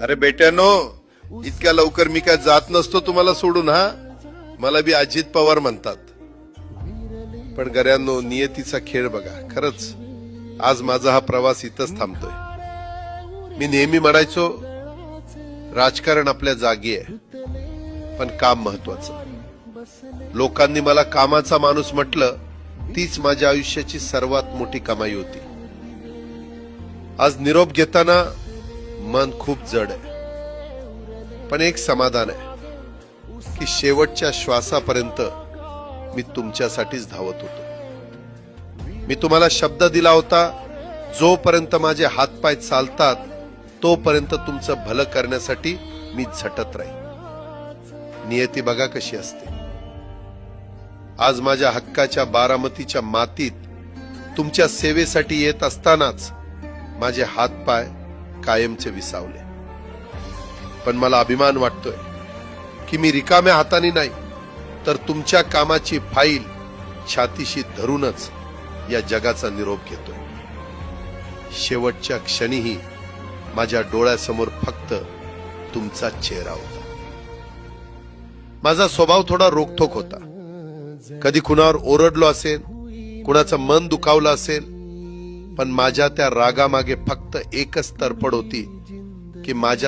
अरे बेट्यानो, इतक्या लवकर मी काय जात नसतो तुम्हाला सोडून. हा, मला बी अजित पवार म्हणतात. पण गऱ्यांनो, नियतीचा खेळ बघा. खरंच आज माझा हा प्रवास इथंच थांबतोय. मी नेहमी म्हणायचो राजकारण आपल्या जागी आहे, पण काम महत्वाचं. लोकांनी मला कामाचा माणूस म्हटलं, तीच माझ्या आयुष्याची सर्वात मोठी कमाई होती. आज निरोप घेताना मन खूप जड आहे, पण एक समाधान आहे की शेवटच्या श्वासापर्यंत मी तुमच्यासाठीच धावत होतो. मी तुम्हाला शब्द दिला होता, जोपर्यंत माझे हातपाय चालतात तोपर्यंत तुमचं भलं करण्यासाठी मी झटत राहील. नियती बघा कशी असते. आज माझ्या हक्काच्या बारामतीच्या मातीत तुमच्या सेवेसाठी येत असतानाच माझे हातपाय कायमचे विसावले. पण मला अभिमान वाटतोय की मी रिकाम्या हाताने नाही, तर तुमच्या कामाची फाईल छातीशी धरूनच या जगाचा निरोप घेतोय. शेवटच्या क्षणीही माझ्या डोळ्यासमोर फक्त तुमचा चेहरा होता. माझा स्वभाव थोडा रोखठोक होता. कधी कुणावर ओरडलो असेल, कुणाचं मन दुखावलं असेल, पण माझ्या त्या रागामागे फक्त एकच तरफड होती की माझ्या